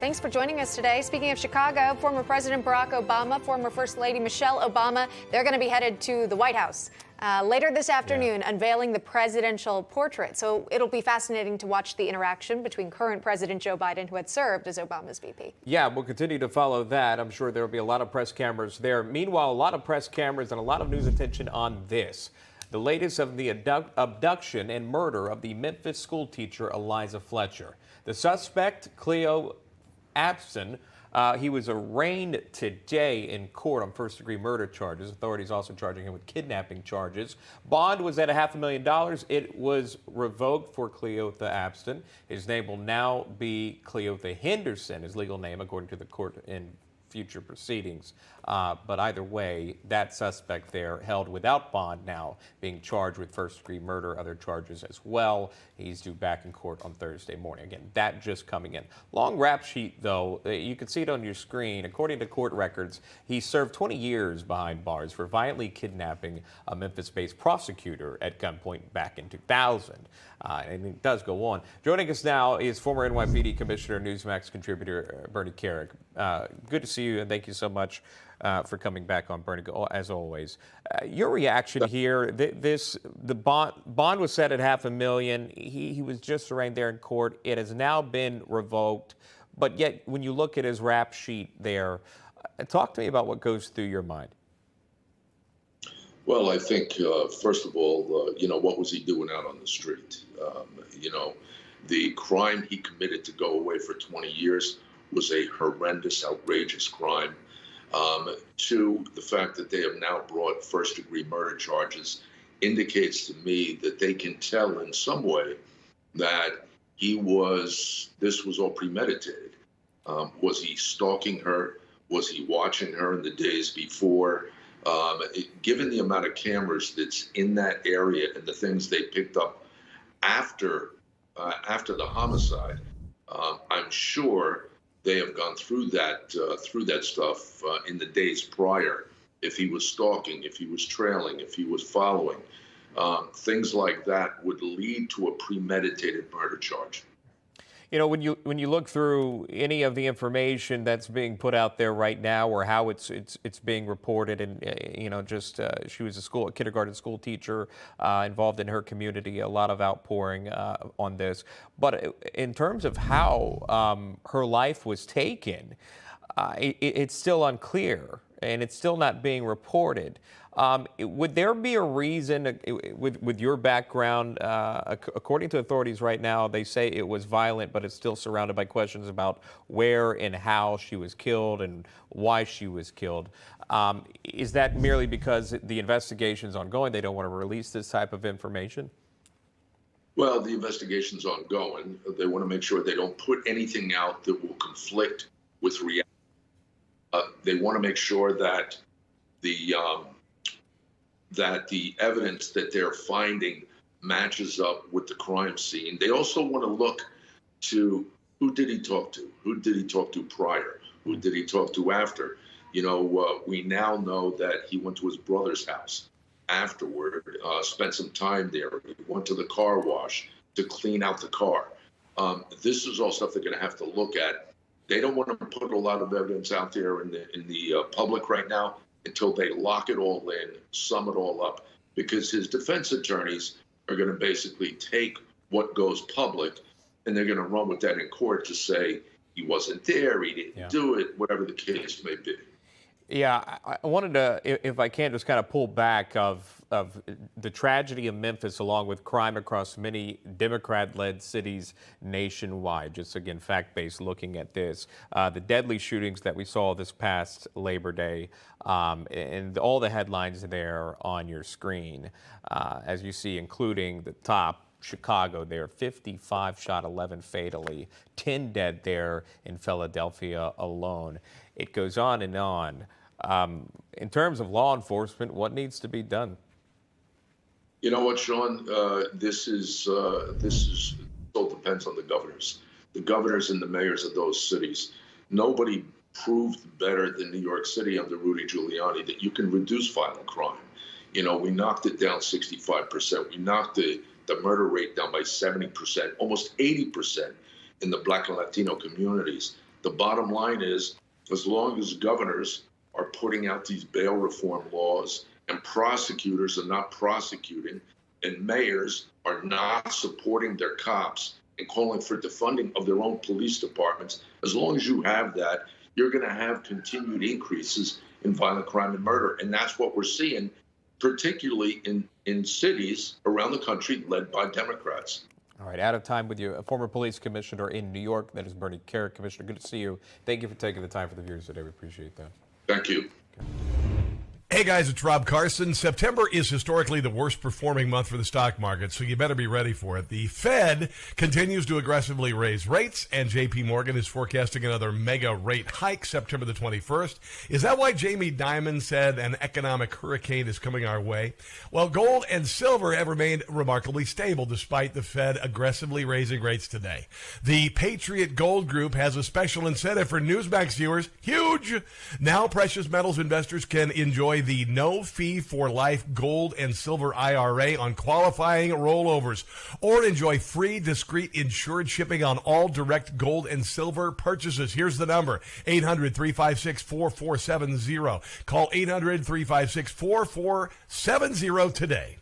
Thanks for joining us today. Speaking of Chicago, former President Barack Obama, former First Lady Michelle Obama, they're going to be headed to the White House later this afternoon, unveiling the presidential portrait. So it'll be fascinating to watch the interaction between current President Joe Biden, who had served as Obama's VP. Yeah, we'll continue to follow that. I'm sure there will be a lot of press cameras there. Meanwhile, a lot of press cameras and a lot of news attention on this. The latest of the abduction and murder of the Memphis school teacher, Eliza Fletcher. The suspect, Cleo Abson, he was arraigned today in court on first-degree murder charges. Authorities also charging him with kidnapping charges. Bond was at $500,000. It was revoked for Cleotha Abson. His name will now be Cleotha Henderson, his legal name, according to the court in future proceedings. But either way, that suspect there held without bond now being charged with first-degree murder, other charges as well. He's due back in court on Thursday morning. Again, that just coming in. Long rap sheet, though. You can see it on your screen. According to court records, he served 20 years behind bars for violently kidnapping a Memphis-based prosecutor at gunpoint back in 2000. And it does go on. Joining us now is former NYPD Commissioner, Newsmax contributor Bernie Kerik. Good to see you, and thank you so much for coming back on, Bernie, as always. Your reaction here, the bond was set at $500,000. He was just arraigned there in court. It has now been revoked. But yet, when you look at his rap sheet there, talk to me about what goes through your mind. Well, I think, first of all, what was he doing out on the street? The crime he committed to go away for 20 years was a horrendous, outrageous crime. Two, the fact that they have now brought first-degree murder charges indicates to me that they can tell in some way that this was all premeditated. Was he stalking her? Was he watching her in the days before? Given the amount of cameras that's in that area and the things they picked up after the homicide, I'm sure they have gone through that stuff in the days prior. If he was stalking, if he was trailing, if he was following, things like that would lead to a premeditated murder charge. When you look through any of the information that's being put out there right now, or how it's being reported, and she was a kindergarten school teacher involved in her community, a lot of outpouring on this. But in terms of how her life was taken, it's still unclear, and it's still not being reported. Would there be a reason, with your background, according to authorities right now, they say it was violent, but it's still surrounded by questions about where and how she was killed and why she was killed. Is that merely because the investigation's ongoing, they don't want to release this type of information? Well, the investigation's ongoing. They want to make sure they don't put anything out that will conflict with reality. They want to make sure that the evidence that they're finding matches up with the crime scene. They also want to look to who did he talk to? Who did he talk to prior? Who did he talk to after? We now know that he went to his brother's house afterward, spent some time there. He went to the car wash to clean out the car. This is all stuff they're going to have to look at. They don't want to put a lot of evidence out there in the public right now until they lock it all in, sum it all up, because his defense attorneys are going to basically take what goes public and they're going to run with that in court to say he wasn't there, he didn't do it, whatever the case may be. Yeah, I wanted to, if I can, just kind of pull back of the tragedy of Memphis, along with crime across many Democrat-led cities nationwide. Just again, fact-based looking at this. The deadly shootings that we saw this past Labor Day, and all the headlines there on your screen, as you see, including the top, Chicago there, 55 shot, 11 fatally, 10 dead there in Philadelphia alone. It goes on and on. In terms of law enforcement, what needs to be done? You know what, Sean? This all depends on the governors and the mayors of those cities. Nobody proved better than New York City under Rudy Giuliani that you can reduce violent crime. We knocked it down 65%. We knocked the murder rate down by 70%, almost 80% in the Black and Latino communities. The bottom line is, as long as governors are putting out these bail reform laws and prosecutors are not prosecuting and mayors are not supporting their cops and calling for defunding of their own police departments, as long as you have that, you're going to have continued increases in violent crime and murder. And that's what we're seeing, particularly in cities around the country led by Democrats. All right, out of time with you. A former police commissioner in New York, that is Bernie Kerik. Commissioner, good to see you. Thank you for taking the time for the viewers today. We appreciate that. Thank you. Okay. Hey guys, it's Rob Carson. September is historically the worst performing month for the stock market, so you better be ready for it. The Fed continues to aggressively raise rates, and JP Morgan is forecasting another mega rate hike September the 21st. Is that why Jamie Dimon said an economic hurricane is coming our way? Well, gold and silver have remained remarkably stable despite the Fed aggressively raising rates today. The Patriot Gold Group has a special incentive for Newsmax viewers. Huge! Now precious metals investors can enjoy the no-fee-for-life gold and silver IRA on qualifying rollovers, or enjoy free, discreet, insured shipping on all direct gold and silver purchases. Here's the number, 800-356-4470. Call 800-356-4470 today.